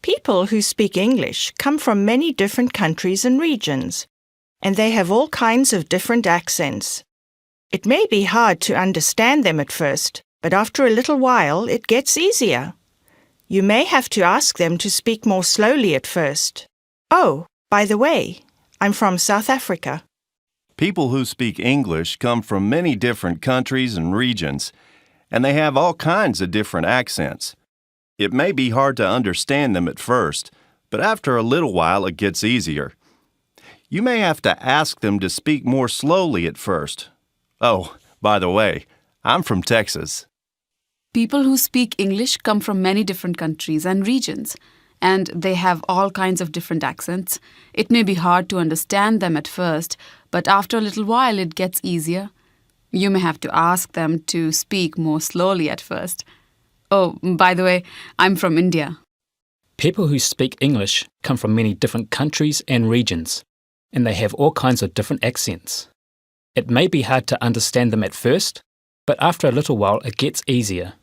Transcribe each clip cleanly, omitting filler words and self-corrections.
People who speak English come from many different countries and regions, and they have all kinds of different accents. It may be hard to understand them at first, but after a little while it gets easier. You may have to ask them to speak more slowly at first. Oh, by the way, I'm from South Africa. People who speak English come from many different countries and regions, and they have all kinds of different accents. It may be hard to understand them at first, but after a little while it gets easier. You may have to ask them to speak more slowly at first. Oh, by the way, I'm from Texas. People who speak English come from many different countries and regions, and they have all kinds of different accents. It may be hard to understand them at first, but after a little while it gets easier. You may have to ask them to speak more slowly at first. Oh, by the way, I'm from India. People who speak English come from many different countries and regions, and they have all kinds of different accents. It may be hard to understand them at first, but after a little while it gets easier.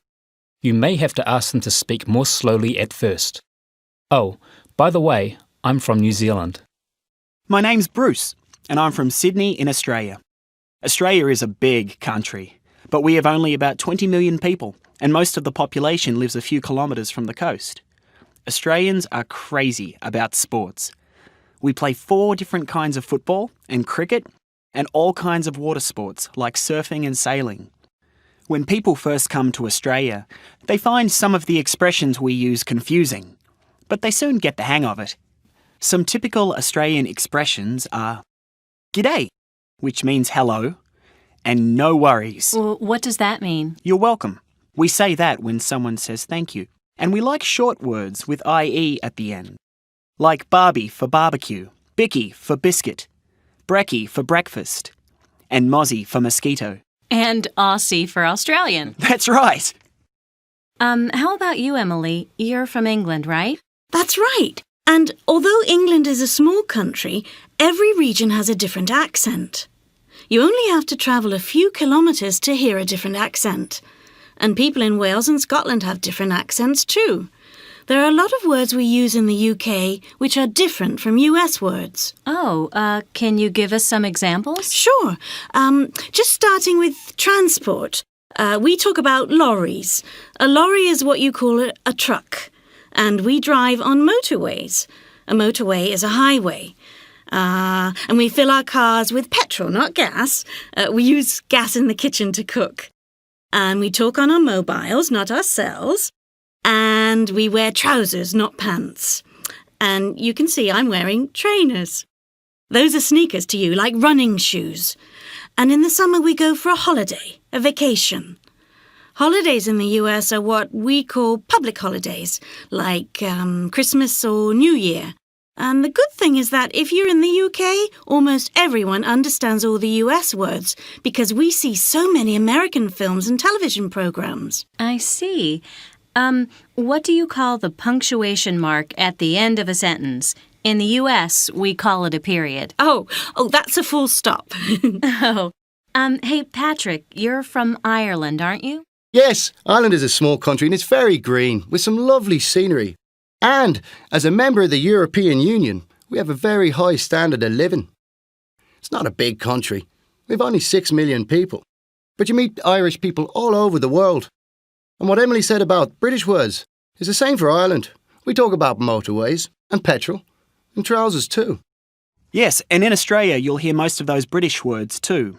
You may have to ask them to speak more slowly at first. Oh, by the way, I'm from New Zealand. My name's Bruce, and I'm from Sydney in Australia. Australia is a big country, but we have only about 20 million people, and most of the population lives a few kilometres from the coast. Australians are crazy about sports. We play 4 different kinds of football and cricket, and all kinds of water sports like surfing and sailing. When people first come to Australia, they find some of the expressions we use confusing, but they soon get the hang of it. Some typical Australian expressions are "G'day," which means hello, and "no worries." Well, what does that mean? You're welcome. We say that when someone says thank you. And we like short words with IE at the end, like Barbie for barbecue, Bicky for biscuit, Brekkie for breakfast, and Mozzie for mosquito. And Aussie for Australian. That's right. How about you, Emily? You're from England, right? That's right. And although England is a small country, every region has a different accent. You only have to travel a few kilometres to hear a different accent. And people in Wales and Scotland have different accents too. There are a lot of words we use in the UK which are different from US words. Oh, can you give us some examples? Sure. Just starting with transport. We talk about lorries. A lorry is what you call a truck. And we drive on motorways. A motorway is a highway. And we fill our cars with petrol, not gas. We use gas in the kitchen to cook. And we talk on our mobiles, not our cells. And we wear trousers, not pants. And you can see I'm wearing trainers. Those are sneakers to you, like running shoes. And in the summer we go for a holiday, a vacation. Holidays in the US are what we call public holidays, like Christmas or New Year. And the good thing is that if you're in the UK, almost everyone understands all the US words because we see so many American films and television programs. I see. What do you call the punctuation mark at the end of a sentence? In the US, we call it a period. Oh, that's a full stop. Oh. Hey, Patrick, you're from Ireland, aren't you? Yes, Ireland is a small country and it's very green, with some lovely scenery. And, as a member of the European Union, we have a very high standard of living. It's not a big country. We've only 6 million people. But you meet Irish people all over the world. And what Emily said about British words is the same for Ireland. We talk about motorways and petrol and trousers too. Yes, and in Australia you'll hear most of those British words too.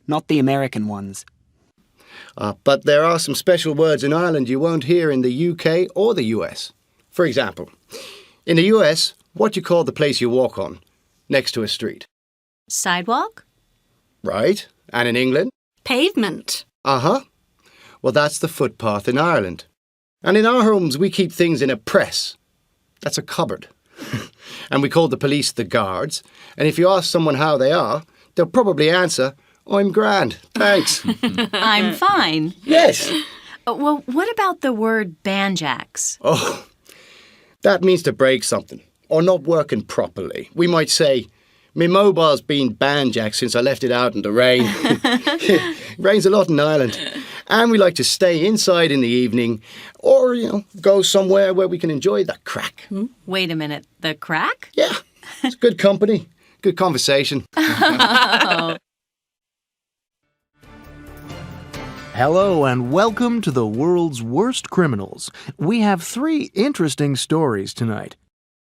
Not the American ones. But there are some special words in Ireland you won't hear in the UK or the US. For example, in the US, what do you call the place you walk on, next to a street? Sidewalk? Right. And in England? Pavement. Uh-huh. Well, that's the footpath in Ireland. And in our homes, we keep things in a press. That's a cupboard. And we call the police the guards. And if you ask someone how they are, they'll probably answer, "I'm grand, thanks." I'm fine. Yes. Well, what about the word banjacks? Oh, that means to break something or not working properly. We might say, "My mobile's been banjacked since I left it out in the rain." It rains a lot in Ireland. And we like to stay inside in the evening or, go somewhere where we can enjoy the crack. Wait a minute, the crack? Yeah, it's good company, good conversation. Hello and welcome to the world's worst criminals. We have 3 interesting stories tonight.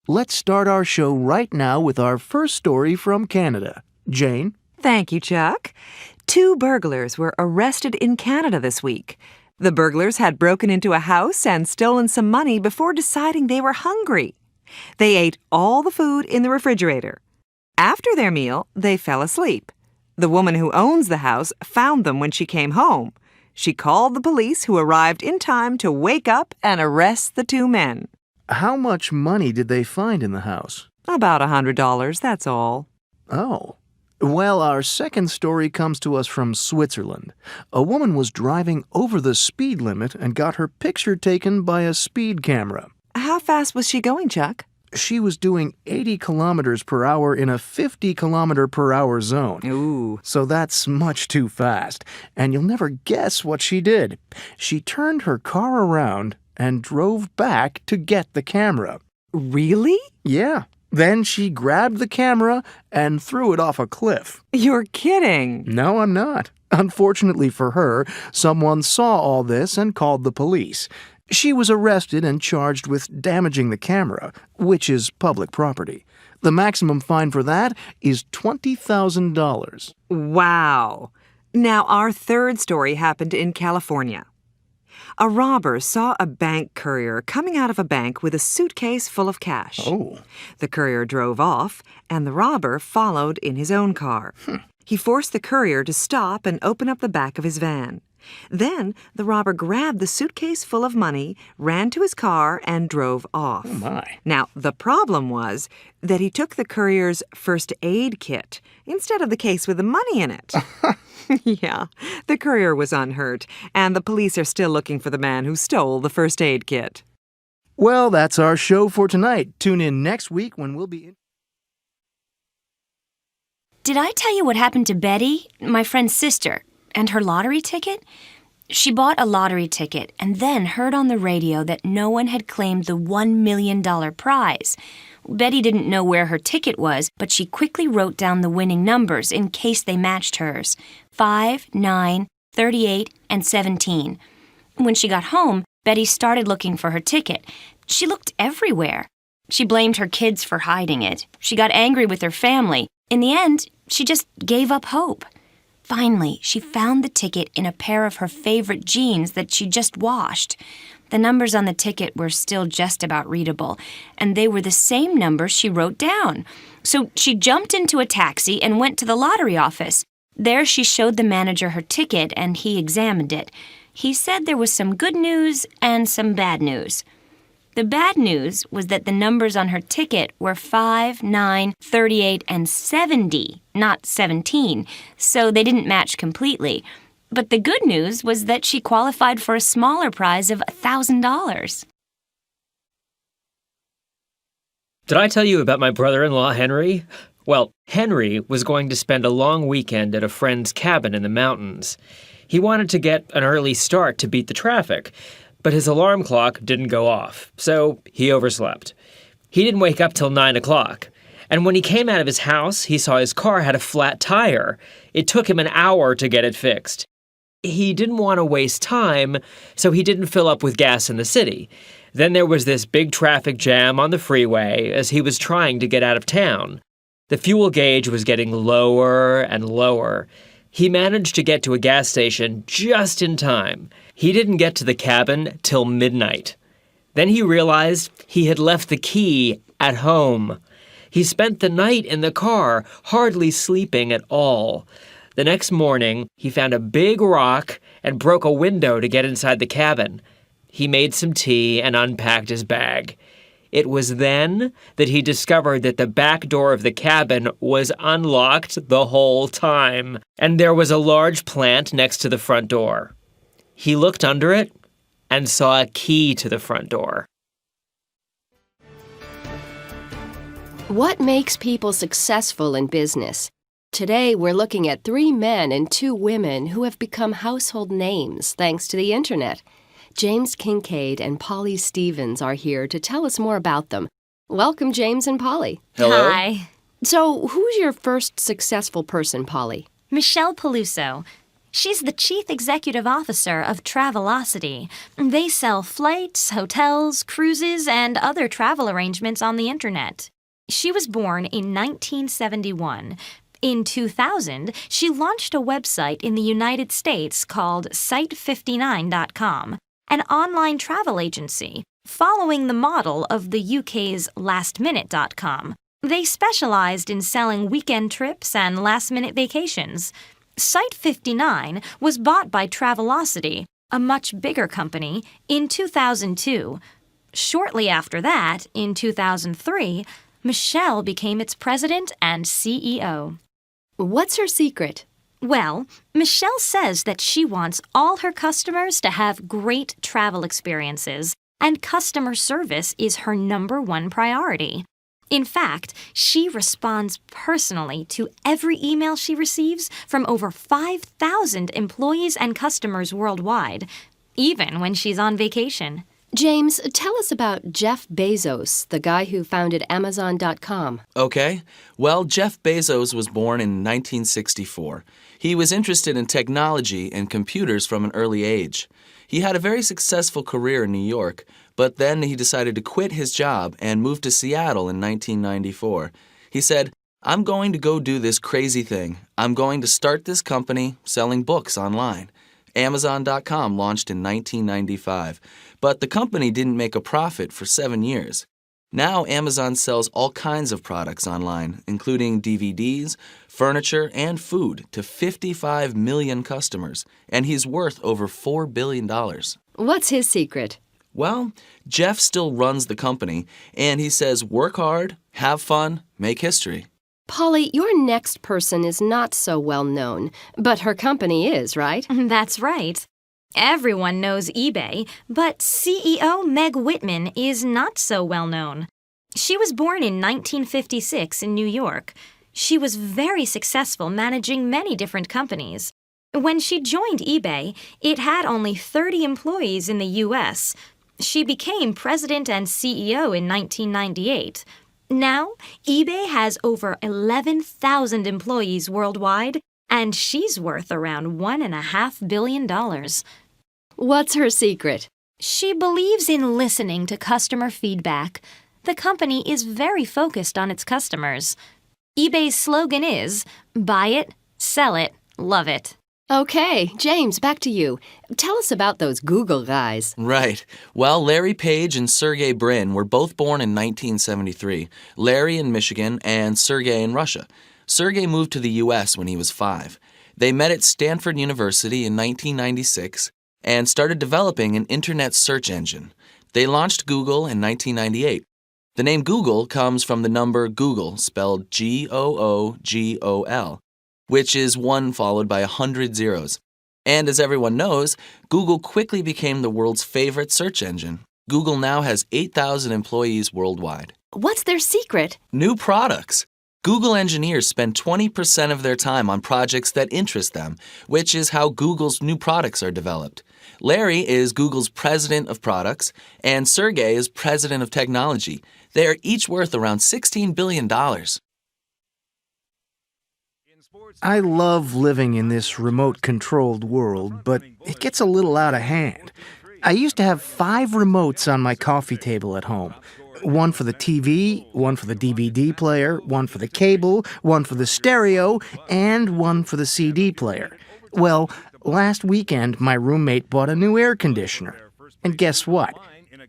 Let's start our show right now with our first story from Canada. Jane? Thank you, Chuck. 2 burglars were arrested in Canada this week. The burglars had broken into a house and stolen some money before deciding they were hungry. They ate all the food in the refrigerator. After their meal, they fell asleep. The woman who owns the house found them when she came home. She called the police, who arrived in time to wake up and arrest the 2 men. How much money did they find in the house? About $100, that's all. Oh. Well, our second story comes to us from Switzerland. A woman was driving over the speed limit and got her picture taken by a speed camera. How fast was she going, Chuck? She was doing 80 kilometers per hour in a 50 kilometer per hour zone. Ooh. So that's much too fast. And you'll never guess what she did. She turned her car around and drove back to get the camera. Really? Yeah. Then she grabbed the camera and threw it off a cliff. You're kidding. No, I'm not. Unfortunately for her, someone saw all this and called the police. She was arrested and charged with damaging the camera, which is public property. The maximum fine for that is $20,000. Wow. Now, our third story happened in California. A robber saw a bank courier coming out of a bank with a suitcase full of cash. Oh. The courier drove off, and the robber followed in his own car. He forced the courier to stop and open up the back of his van. Then the robber grabbed the suitcase full of money, ran to his car, and drove off. Oh, my. Now, the problem was that he took the courier's first aid kit instead of the case with the money in it. Yeah, the courier was unhurt, and the police are still looking for the man who stole the first aid kit. Well, that's our show for tonight. Tune in next week when we'll be... Did I tell you what happened to Betty, my friend's sister, and her lottery ticket? She bought a lottery ticket and then heard on the radio that no one had claimed the $1 million prize. Betty didn't know where her ticket was, but she quickly wrote down the winning numbers in case they matched hers: 5, 9, 38, and 17. When she got home, Betty started looking for her ticket. She looked everywhere. She blamed her kids for hiding it. She got angry with her family. In the end, she just gave up hope. Finally, she found the ticket in a pair of her favorite jeans that she just washed. The numbers on the ticket were still just about readable, and they were the same numbers she wrote down. So she jumped into a taxi and went to the lottery office. There she showed the manager her ticket, and he examined it. He said there was some good news and some bad news. The bad news was that the numbers on her ticket were 5, 9, 38, and 70, not 17, so they didn't match completely. But the good news was that she qualified for a smaller prize of $1,000. Did I tell you about my brother-in-law, Henry? Well, Henry was going to spend a long weekend at a friend's cabin in the mountains. He wanted to get an early start to beat the traffic, but his alarm clock didn't go off, so he overslept. He didn't wake up till 9 o'clock, and when he came out of his house, he saw his car had a flat tire. It took him an hour to get it fixed. He didn't want to waste time, so he didn't fill up with gas in the city. Then there was this big traffic jam on the freeway as he was trying to get out of town. The fuel gauge was getting lower and lower. He managed to get to a gas station just in time. He didn't get to the cabin till midnight. Then he realized he had left the key at home. He spent the night in the car, hardly sleeping at all. The next morning, he found a big rock and broke a window to get inside the cabin. He made some tea and unpacked his bag. It was then that he discovered that the back door of the cabin was unlocked the whole time, and there was a large plant next to the front door. He looked under it and saw a key to the front door. What makes people successful in business? Today, we're looking at 3 men and 2 women who have become household names thanks to the internet. James Kincaid and Polly Stevens are here to tell us more about them. Welcome, James and Polly. Hello. Hi. So, who's your first successful person, Polly? Michelle Peluso. She's the Chief Executive Officer of Travelocity. They sell flights, hotels, cruises, and other travel arrangements on the internet. She was born in 1971. In 2000, she launched a website in the United States called Site59.com, an online travel agency, following the model of the UK's LastMinute.com. They specialized in selling weekend trips and last-minute vacations. Site59 was bought by Travelocity, a much bigger company, in 2002. Shortly after that, in 2003, Michelle became its president and CEO. What's her secret? Well, Michelle says that she wants all her customers to have great travel experiences, and customer service is her #1 priority. In fact, she responds personally to every email she receives from over 5,000 employees and customers worldwide, even when she's on vacation. James, tell us about Jeff Bezos, the guy who founded Amazon.com. Okay. Well, Jeff Bezos was born in 1964. He was interested in technology and computers from an early age. He had a very successful career in New York, but then he decided to quit his job and moved to Seattle in 1994. He said, "I'm going to go do this crazy thing. I'm going to start this company selling books online." Amazon.com launched in 1995, but the company didn't make a profit for 7 years. Now Amazon sells all kinds of products online, including DVDs, furniture, and food to 55 million customers, and he's worth over $4 billion. What's his secret? Well, Jeff still runs the company, and he says work hard, have fun, make history. Polly, your next person is not so well known, but her company is, right? That's right. Everyone knows eBay, but CEO Meg Whitman is not so well known. She was born in 1956 in New York. She was very successful managing many different companies. When she joined eBay, it had only 30 employees in the U.S. She became president and CEO in 1998. Now, eBay has over 11,000 employees worldwide, and she's worth around $1.5 billion. What's her secret? She believes in listening to customer feedback. The company is very focused on its customers. eBay's slogan is, buy it, sell it, love it. Okay, James, back to you. Tell us about those Google guys. Right. Well, Larry Page and Sergey Brin were both born in 1973. Larry in Michigan and Sergey in Russia. Sergey moved to the U.S. when he was 5. They met at Stanford University in 1996 and started developing an internet search engine. They launched Google in 1998. The name Google comes from the number Google, spelled Googol, which is 1 followed by 100 zeros. And as everyone knows, Google quickly became the world's favorite search engine. Google now has 8,000 employees worldwide. What's their secret? New products. Google engineers spend 20% of their time on projects that interest them, which is how Google's new products are developed. Larry is Google's president of products, and Sergey is president of technology. They are each worth around $16 billion. I love living in this remote-controlled world, but it gets a little out of hand. I used to have 5 remotes on my coffee table at home. One for the TV, one for the DVD player, one for the cable, one for the stereo, and one for the CD player. Well, last weekend my roommate bought a new air conditioner. And guess what?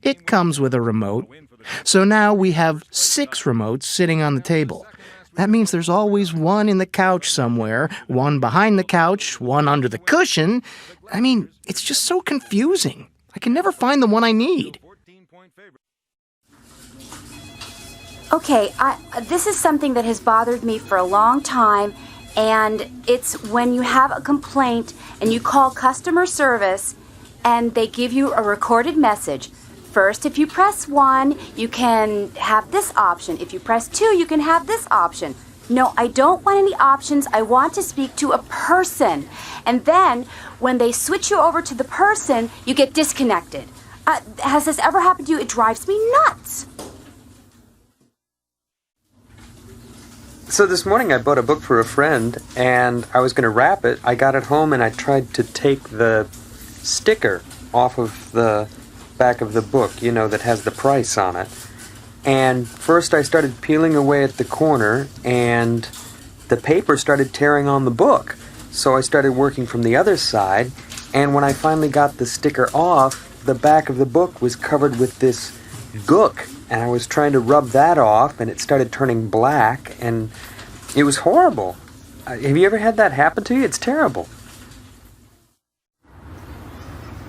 It comes with a remote. So now we have 6 remotes sitting on the table. That means there's always one in the couch somewhere, one behind the couch, one under the cushion. I mean, it's just so confusing. I can never find the one I need. Okay, this is something that has bothered me for a long time, and it's when you have a complaint and you call customer service and they give you a recorded message. First, if you press 1, you can have this option. If you press 2, you can have this option. No, I don't want any options. I want to speak to a person. And then, when they switch you over to the person, you get disconnected. Has this ever happened to you? It drives me nuts. So this morning I bought a book for a friend, and I was going to wrap it. I got it home and I tried to take the sticker off of the back of the book, you know, that has the price on it. And first I started peeling away at the corner, and the paper started tearing on the book. So I started working from the other side, and when I finally got the sticker off, the back of the book was covered with this gook. And I was trying to rub that off, and it started turning black, and it was horrible. Have you ever had that happen to you? It's terrible.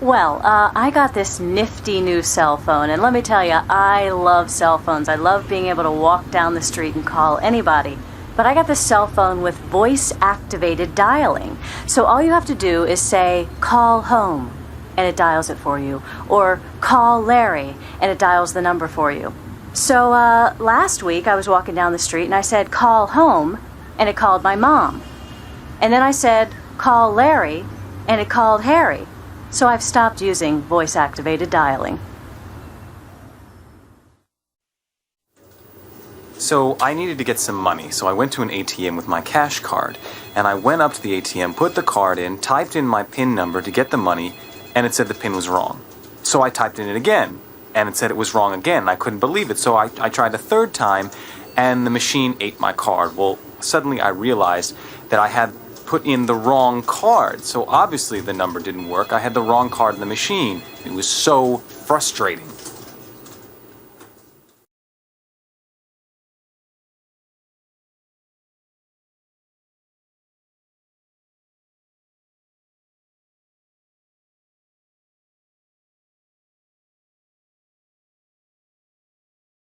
Well, I got this nifty new cell phone, and let me tell you, I love cell phones. I love being able to walk down the street and call anybody. But I got this cell phone with voice-activated dialing. So all you have to do is say, "Call home," and it dials it for you. Or "Call Larry," and it dials the number for you. So last week I was walking down the street and I said, "Call home," and it called my mom. And then I said, "Call Larry," and it called Harry. So I've stopped using voice-activated dialing. So I needed to get some money, so I went to an ATM with my cash card. And I went up to the ATM, put the card in, typed in my PIN number to get the money, and it said the PIN was wrong. So I typed in it again, and it said it was wrong again. I couldn't believe it, so I tried a third time, and the machine ate my card. Well, suddenly I realized that I had put in the wrong card, so obviously the number didn't work. I had the wrong card in the machine. It was so frustrating.